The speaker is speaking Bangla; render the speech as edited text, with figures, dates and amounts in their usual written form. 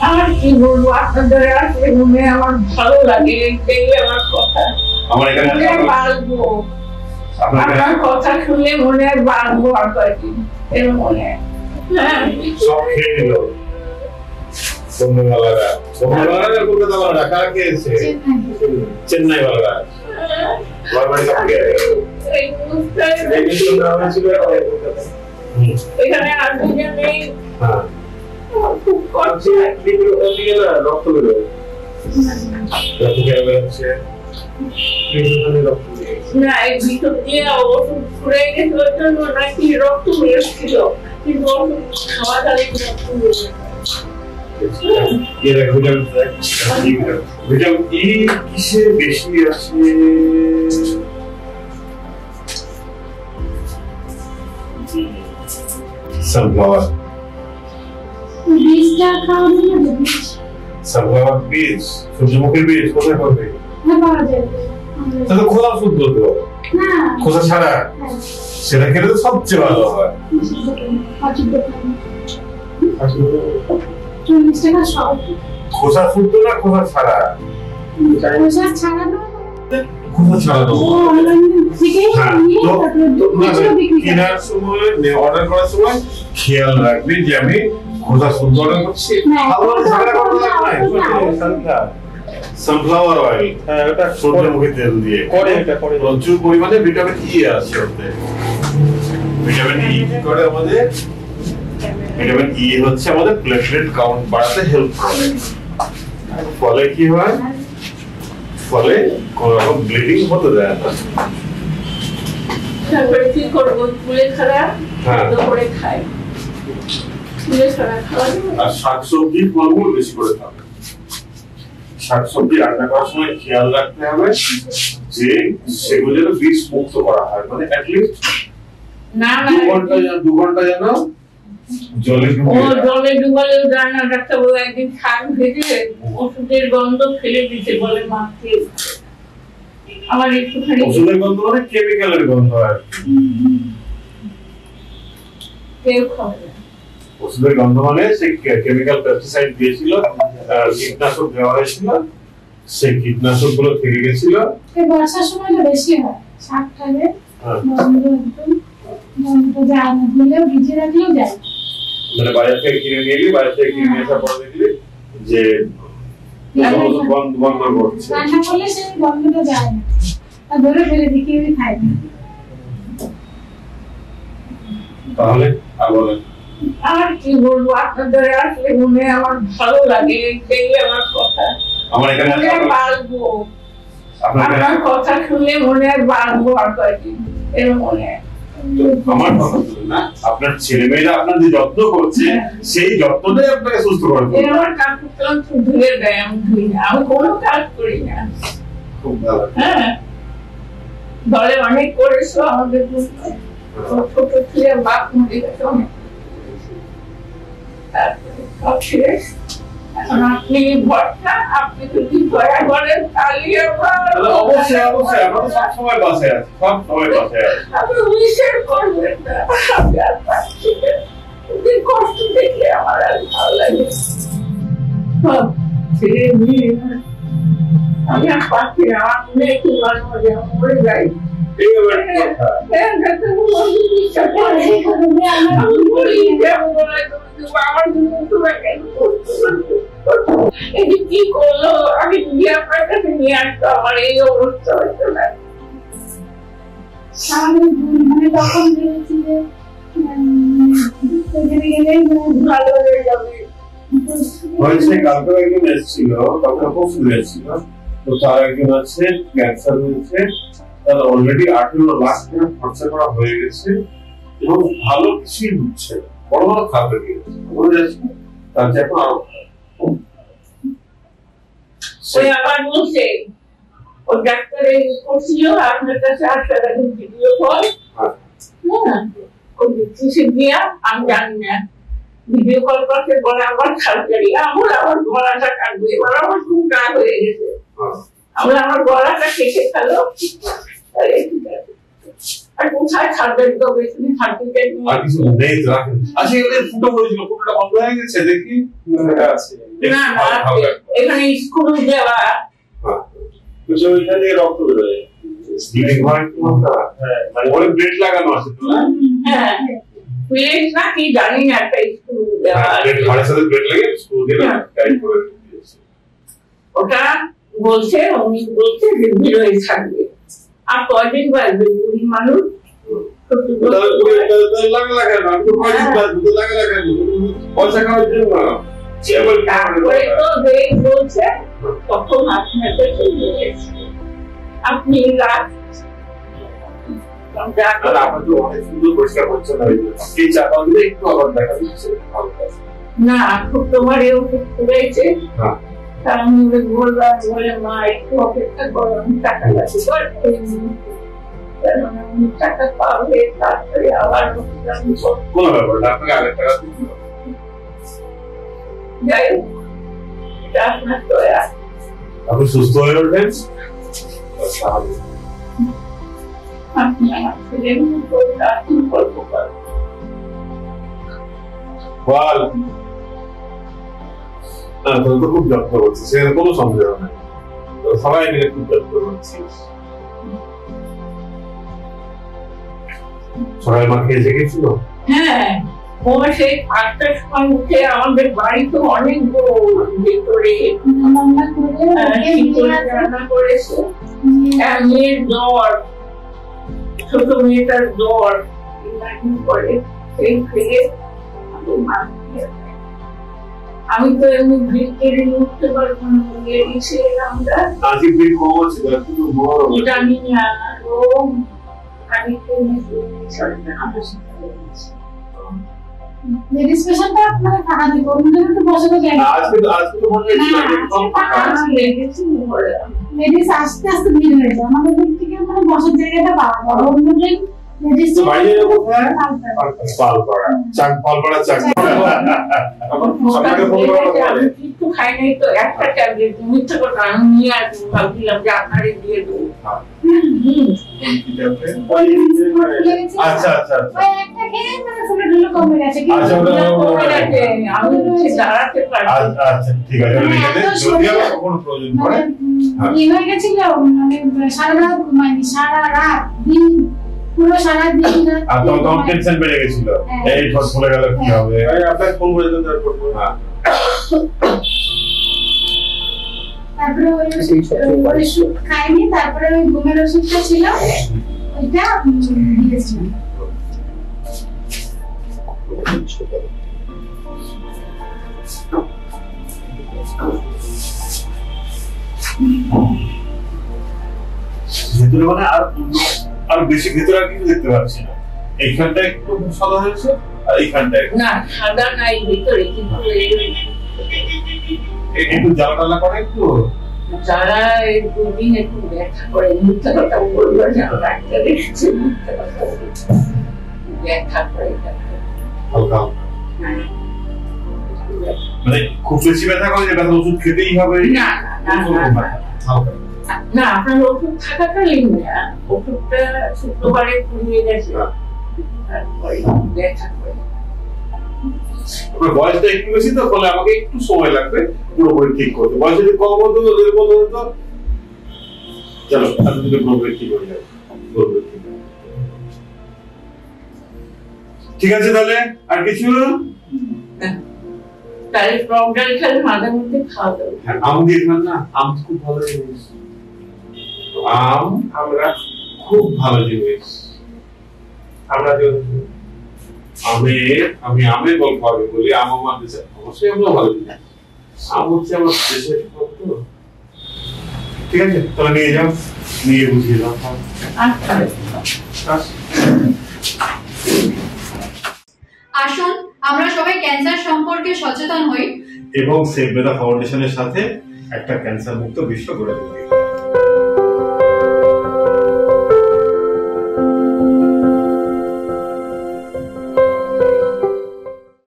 আর কি বলবো, আপনাদের আসলে মনে আমার ভালো লাগে, এটাই আমার কথা। আমার এখানে বাড়বো, আপনার কথা শুনলে মনে হয় বাড়বো আর কয়েকদিন এর মনে হয়। হ্যাঁ, সব খেয়ে নিল সন্ধ্যাবেলারা। সন্ধ্যাবেলারা কলকাতা বেলারা কারা খেয়েছে? চেন্নাই বেলারা এখানে আর দুজন নেই। খুব কষ্ট রক্ত বেরোয়, রক্ত কেন বেরোচ্ছে? না, এই ভিতর দিয়ে ওষুধ ফুরে গেছে, ওই জন্য নাকি রক্ত বেরোচ্ছিল, কিন্তু ওষুধ খাওয়া তাহলে রক্ত বেরোচ্ছে। ভিটামিন ই কিসে বেশি আছে? সানফ্লাওয়ার বীজটা খাওয়ানো যাবে। সানফ্লাওয়ার বীজ, সূর্যমুখীর বীজ কোথায় পাবে? না, পাওয়া যাবে। তাহলে খোসা শুদ্ধ তো না, খোসা ছাড়া সেটা খেলে তো সবচেয়ে ভালো হয়। 40 টাকা সব। খোসা শুদ্ধ না খোসা ছাড়া? খোসা ছাড়ানো। খোসা ছাড়ানো কেনার সময়, অর্ডার করার সময় খেয়াল রাখবি যে আমি খোসা শুদ্ধ অর্ডার করছি। সানফ্লাওয়ার অয়েল, হ্যাঁ, ওটা সূর্যমুখী তেল দিয়ে করে। এটা করে প্রচুর পরিমাণে ভিটামিন ই আছে ওতে। ভিটামিন ই কি করে আমাদের? ভিটামিন ই হচ্ছে আমাদের প্লেটলেট কাউন্ট বাড়াতে হেল্প করে। ফলে কি হয়? ফলে কোনো রকম ব্লিডিং হতে দেয় না। তারপরে কি করবো? ফুলে খারাপ করে খাই, ফুলে খারাপ খাওয়া যাবে। আর শাকসবজি ফলমূল বেশি করে খাবে। শাকসবজি রান্না করার সময় খেয়াল রাখতে হবে যে সেগুলো যেন বীজ মুক্ত করা হয়, মানে অ্যাটলিস্ট না 2 ঘন্টা যেন জলে ডুবালেও যায় না। ডাক্তারবাবু একদিন শাক ভেজে ওষুধের গন্ধ ফেলে দিতে বলে মাকে। আমার একটুখানি ওষুধের গন্ধ মানে কেমিক্যালের গন্ধ আর কেউ খাবে না। ওষুধের গন্ধ মানে সেই কেমিক্যাল পেস্টিসাইড দিয়েছিল, কীটনাশক দেওয়া হয়েছিল, সেই কীটনাশক গুলো থেকে গেছিল। বর্ষার সময় তো বেশি হয় শাক খাবে, গন্ধ যায় না, দিলেও ভিজে রাখলেও যায়। মানে বাজার থেকে কিনে নিয়ে এলি, বাজার থেকে কিনে নিয়ে আসার পর দেখলি যে বন্ধ করছে, রান্না করলে সেই গন্ধটা যায় না, তা ধরে ফেলে দিই, কেউই খায় না। তাহলে আবার আর কি বলবো, আপনাদের আসলে মনে আমার ভালো লাগে, এটাই আমার কথা। আমার এখানে বাড়বো, আপনার কথা শুনলে মনে হয় বাড়বো আর কয়েকদিন এর মনে হয়। আমার কথা শুনুন না, আপনার ছেলে মেয়েরা আপনার যে যত্ন করছে সেই যত্নটাই আপনাকে সুস্থ করে দেবে। আমার কাজ করতাম ধুয়ে দেয়, আমি ধুই না, আমি কোনো কাজ করি না। খুব ভালো। হ্যাঁ, দলে অনেক করেছো আমাদের ছোট ছেলে বাপ মরে গেছে অনেক, সব শেষ। এখন আপনি ভরসা, আপনি যদি দয়া করেন তাহলে অবশ্যই অবশ্যই আমরা তো সবসময় পাশে আছি, সব সময় পাশে আছি। আপনি উইশের করবেন না, আমি আর পাচ্ছি না। কষ্ট দেখলে আমার আর ভালো লাগে। সব ছেড়ে নিয়ে আমি আর পাচ্ছি না, আমার মনে একটু মাঝে মাঝে মরে যাই। কি করলো, আমি আপনার কাছে নিয়ে আসতো, আমার এই অবস্থা হতো না। তখন ভেবেছি যে ভালো হয়ে যাবে। কালকে একজন এসেছিল, কালকে পরশু এসেছিল, তো তার একজন আছে ক্যান্সার হয়েছে, তার অলরেডি 18 লাখ টাকা খরচা করা হয়ে গেছে এবং ভালো কিছুই হচ্ছে, বড় বড় খারাপ হয়ে গেছে, বলে যাচ্ছে তার যে এখন আরো ওই আবার বলছে ও ডাক্তার করছিল আপনার কাছে আসলে ভিডিও কল, হ্যাঁ কিছু দিয়া আমি জানি না, ভিডিও কল করতে বলে আবার সার্জারি, আমার গলাটা কাটবে, এবার আমার খুব রাগ হয়ে গেছে, আমার গলাটা কেটে ফেলো। আর কোথায় ছাড়বেন তো বেশি সার্টিফিকেট আর কিছু নেই রাখেন। আচ্ছা এগুলো ফুটো করেছিল, ফুটোটা বন্ধ হয়ে গেছে দেখি। এটা আছে না না এখানে স্কুল দেওয়া কিছু ওইখানে রক্ত বেরোয়। ব্লিডিং হয় তোমার? হ্যাঁ মানে ওরে ব্লেড লাগানো আছে তো না? হ্যাঁ প্লেট না কি জানি না একটা স্কুল দেওয়া ব্লেড ঘরের সাথে ব্লেড লাগে স্কুল দিয়ে টাইট করে দিয়েছে। ওটা বলছে উনি বলছে যে বেরোয় থাকবে আর কয়দিন বাড়বে বুড়ি মানুষ তারপরে তো বলছে তখন আপনাকে চলে এসছে আপনি রাত না খুব তোমার ওষুধ করেছে আমি বললাম বলে মা একটু অপেক্ষা করো আমি টাকা টাকা পাবে তারপরে আবার কোনো ব্যাপার না, আপনাকে আগে টাকা যাই হোক এটা আপনার দয়া আপনি সুস্থ হয়ে ওঠেন। আপনি আমার ছেলের মতো গল্প করেন বল না তোর তো খুব যত্ন করছিস, সেখানে কোনো সন্দেহ নেই, সবাই মিলে খুব যত্ন করছিস। সবাই মা খেয়ে জেগেছিল? হ্যাঁ ও সেই 8টার সময় উঠে আমাদের বাড়ি তো অনেক ভেতরে রান্না করেছে, মেয়ের জ্বর, ছোট মেয়েটার জ্বর করে সেই খেয়ে আমি তো এমনি ভিড় কেড়ে উঠতে পারবো না, আমরা আজকে ভিড় কম আছে কিন্তু বড় জানি না লেডিস পেশেন্টটা মানে টাকা দিব ওদের তো বসে যায় না আজকে তো মনে হচ্ছে লেডিস আস্তে আস্তে ভিড় হয়ে যায় আমাদের দিক থেকে মানে বসার জায়গাটা পাওয়া যায় অন্যদের লেডিস বাইরে কোথায় পালপাড়া পালপাড়া চাক আপনাকে ফোন করা হবে কিছু খাই নাই তো একটা ট্যাবলেট মিথ্যা কথা আমি নিয়ে আসবো ভাবছিলাম যে আপনারে দিয়ে দেবো আচ্ছা আচ্ছা একটা খেয়ে মানে ফুলে ঢুলে কমে গেছে আচ্ছা আমি দাঁড়াতে পারি আচ্ছা ঠিক আছে যদি আবার কোনো প্রয়োজন পড়ে কি হয়ে গেছিল মানে সারা রাত দিন পুরো সারা দিন আর তখন টেনশন বেড়ে গেছিল এই ঠোঁট ফুলে গেল কি হবে আপনাকে ফোন করে দেন তারপর তারপরে ওই ওষুধ খাইনি তারপরে ওই ঘুমের ওষুধটা ছিল ওইটা দিয়েছিলাম ভিতরে মানে আর বেশি ভিতরে আর কিছু দেখতে পাচ্ছি না, এইখানটা একটু সাদা হয়েছে আর এইখানটা না সাদা নাই ভিতরে কিন্তু একটু জ্বালা টালা করে একটু যারা এই দুদিন একটু ব্যাখ্যা করে মিথ্যা কথা বলবো না ডাক্তার এসেছে মিথ্যা কথা ব্যাখ্যা করে হালকা মানে খুব বেশি ব্যথা করে যে ব্যথা ওষুধ খেতেই হবে না না না হালকা না আপনার ওষুধ থাকাকালীন না ওষুধটা শুক্রবারে পুড়িয়ে গেছে তারপরে ব্যাখ্যা করে আপনার বয়সটা একটু বেশি তো ফলে আমাকে একটু সময় লাগবে পুরোপুরি ঠিক করতে, বয়স যদি কম হতো এরকম হতো চলো আপনি যদি পুরোপুরি ঠিক হয়ে যাবে ঠিক আছে তাহলে আর কিছু তাহলে প্রবলেম খেলে মাঝে মধ্যে খাওয়া দাও আম দিয়ে খান না, আম খুব ভালো জিনিস, আম আমরা খুব ভালো জিনিস আমরা আমি আমের গল্প আগে বলি, আম আমার দেশে অবশ্যই আমরা ভালো জিনিস, আম হচ্ছে আমার দেশের ঠিক আছে তাহলে নিয়ে যাও নিয়ে বুঝিয়ে দাও আসুন আমরা সবাই ক্যান্সার সম্পর্কে সচেতন হই এবং সেভ বেদা ফাউন্ডেশনের সাথে একটা ক্যান্সার মুক্ত বিশ্ব গড়ে তুলি।